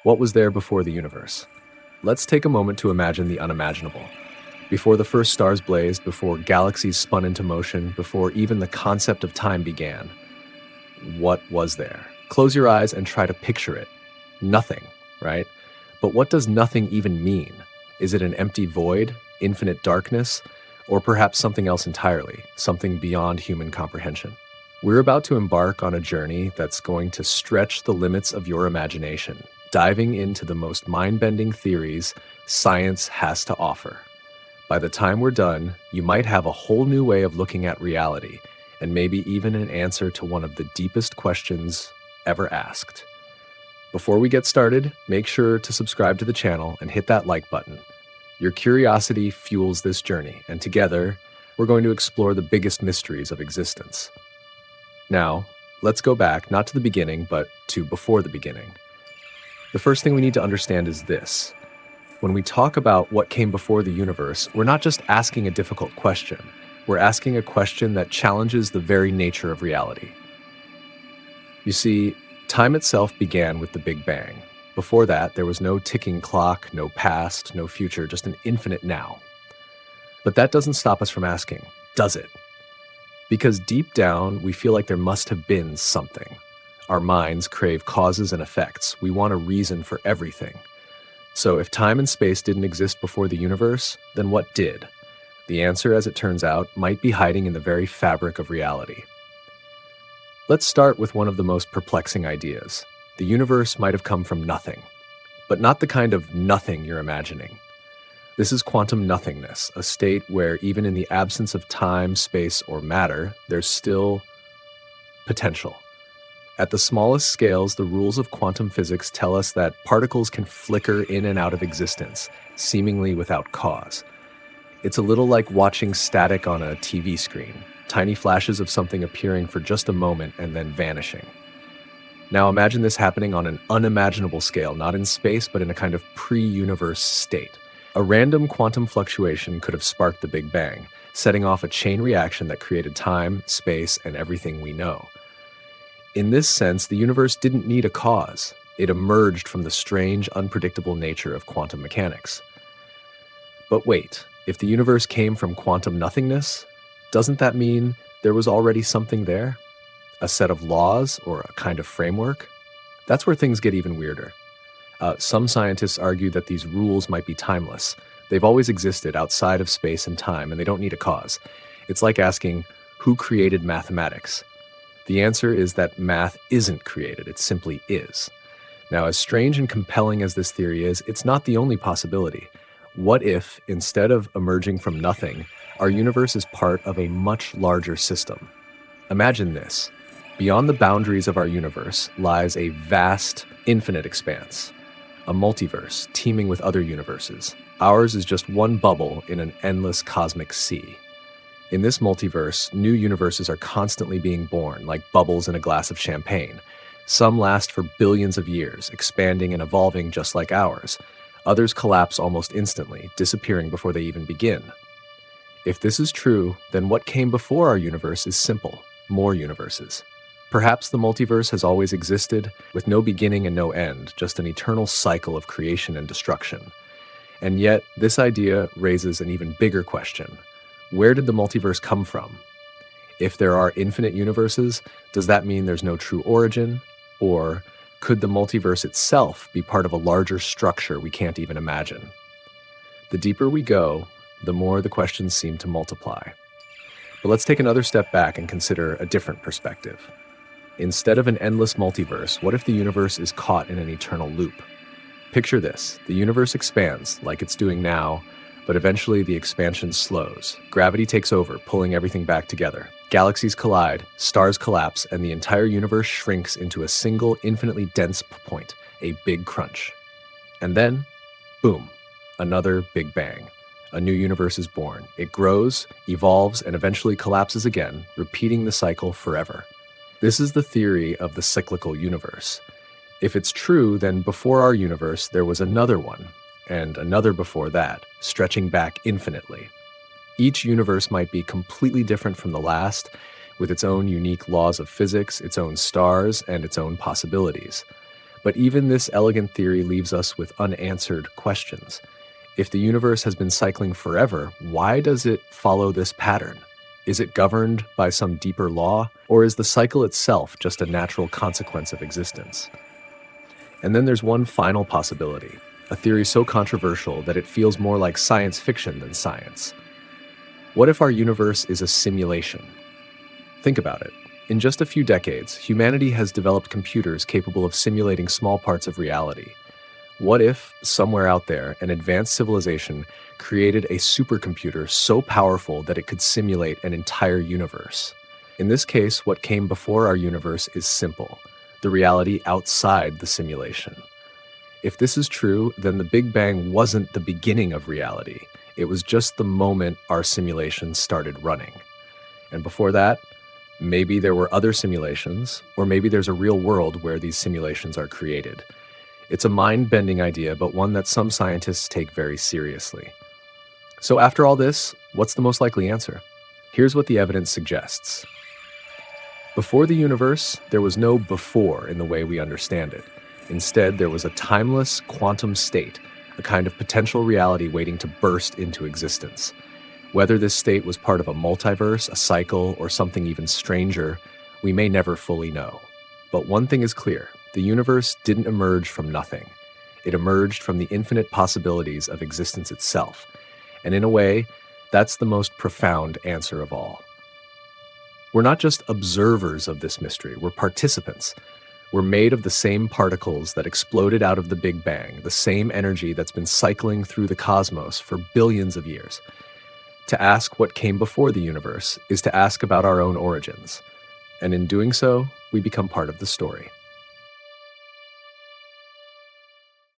What was there before the universe? Let's take a moment to imagine the unimaginable. Before the first stars blazed, before galaxies spun into motion, before even the concept of time began, what was there? Close your eyes and try to picture it. Nothing, right? But what does nothing even mean? Is it an empty void, infinite darkness, or perhaps something else entirely, something beyond human comprehension? We're about to embark on a journey that's going to stretch the limits of your imagination, diving into the most mind-bending theories science has to offer. By the time we're done, you might have a whole new way of looking at reality, and maybe even an answer to one of the deepest questions ever asked. Before we get started, make sure to subscribe to the channel and hit that like button. Your curiosity fuels this journey, and together, we're going to explore the biggest mysteries of existence. Now, let's go back, not to the beginning, but to before the beginning. The first thing we need to understand is this. When we talk about what came before the universe, we're not just asking a difficult question. We're asking a question that challenges the very nature of reality. You see, time itself began with the Big Bang. Before that, there was no ticking clock, no past, no future, just an infinite now. But that doesn't stop us from asking, does it? Because deep down, we feel like there must have been something. Our minds crave causes and effects. We want a reason for everything. So if time and space didn't exist before the universe, then what did? The answer, as it turns out, might be hiding in the very fabric of reality. Let's start with one of the most perplexing ideas. The universe might have come from nothing, but not the kind of nothing you're imagining. This is quantum nothingness, a state where even in the absence of time, space, or matter, there's still potential. At the smallest scales, the rules of quantum physics tell us that particles can flicker in and out of existence, seemingly without cause. It's a little like watching static on a TV screen, tiny flashes of something appearing for just a moment and then vanishing. Now imagine this happening on an unimaginable scale, not in space, but in a kind of pre-universe state. A random quantum fluctuation could have sparked the Big Bang, setting off a chain reaction that created time, space, and everything we know. In this sense, the universe didn't need a cause. It emerged from the strange, unpredictable nature of quantum mechanics. But wait, if the universe came from quantum nothingness, doesn't that mean there was already something there? A set of laws or a kind of framework? That's where things get even weirder. Some scientists argue that these rules might be timeless. They've always existed outside of space and time, and they don't need a cause. It's like asking, who created mathematics? The answer is that math isn't created, it simply is. Now, as strange and compelling as this theory is, it's not the only possibility. What if, instead of emerging from nothing, our universe is part of a much larger system? Imagine this. Beyond the boundaries of our universe lies a vast, infinite expanse. A multiverse teeming with other universes. Ours is just one bubble in an endless cosmic sea. In this multiverse, new universes are constantly being born, like bubbles in a glass of champagne. Some last for billions of years, expanding and evolving just like ours. Others collapse almost instantly, disappearing before they even begin. If this is true, then what came before our universe is simple: more universes. Perhaps the multiverse has always existed, with no beginning and no end, just an eternal cycle of creation and destruction. And yet, this idea raises an even bigger question. Where did the multiverse come from? If there are infinite universes, does that mean there's no true origin? Or could the multiverse itself be part of a larger structure we can't even imagine? The deeper we go, the more the questions seem to multiply. But let's take another step back and consider a different perspective. Instead of an endless multiverse, what if the universe is caught in an eternal loop? Picture this. The universe expands, like it's doing now, but eventually the expansion slows. Gravity takes over, pulling everything back together. Galaxies collide, stars collapse, and the entire universe shrinks into a single, infinitely dense point, a big crunch. And then, boom, another Big Bang. A new universe is born. It grows, evolves, and eventually collapses again, repeating the cycle forever. This is the theory of the cyclical universe. If it's true, then before our universe, there was another one, and another before that, stretching back infinitely. Each universe might be completely different from the last, with its own unique laws of physics, its own stars, and its own possibilities. But even this elegant theory leaves us with unanswered questions. If the universe has been cycling forever, why does it follow this pattern? Is it governed by some deeper law, or is the cycle itself just a natural consequence of existence? And then there's one final possibility, a theory so controversial that it feels more like science fiction than science. What if our universe is a simulation? Think about it. In just a few decades, humanity has developed computers capable of simulating small parts of reality. What if, somewhere out there, an advanced civilization created a supercomputer so powerful that it could simulate an entire universe? In this case, what came before our universe is simple, the reality outside the simulation. If this is true, then the Big Bang wasn't the beginning of reality. It was just the moment our simulation started running. And before that, maybe there were other simulations, or maybe there's a real world where these simulations are created. It's a mind-bending idea, but one that some scientists take very seriously. So after all this, what's the most likely answer? Here's what the evidence suggests. Before the universe, there was no before in the way we understand it. Instead, there was a timeless quantum state, a kind of potential reality waiting to burst into existence. Whether this state was part of a multiverse, a cycle, or something even stranger, we may never fully know. But one thing is clear. The universe didn't emerge from nothing. It emerged from the infinite possibilities of existence itself. And in a way, that's the most profound answer of all. We're not just observers of this mystery, we're participants. We're made of the same particles that exploded out of the Big Bang, the same energy that's been cycling through the cosmos for billions of years. To ask what came before the universe is to ask about our own origins. And in doing so, we become part of the story.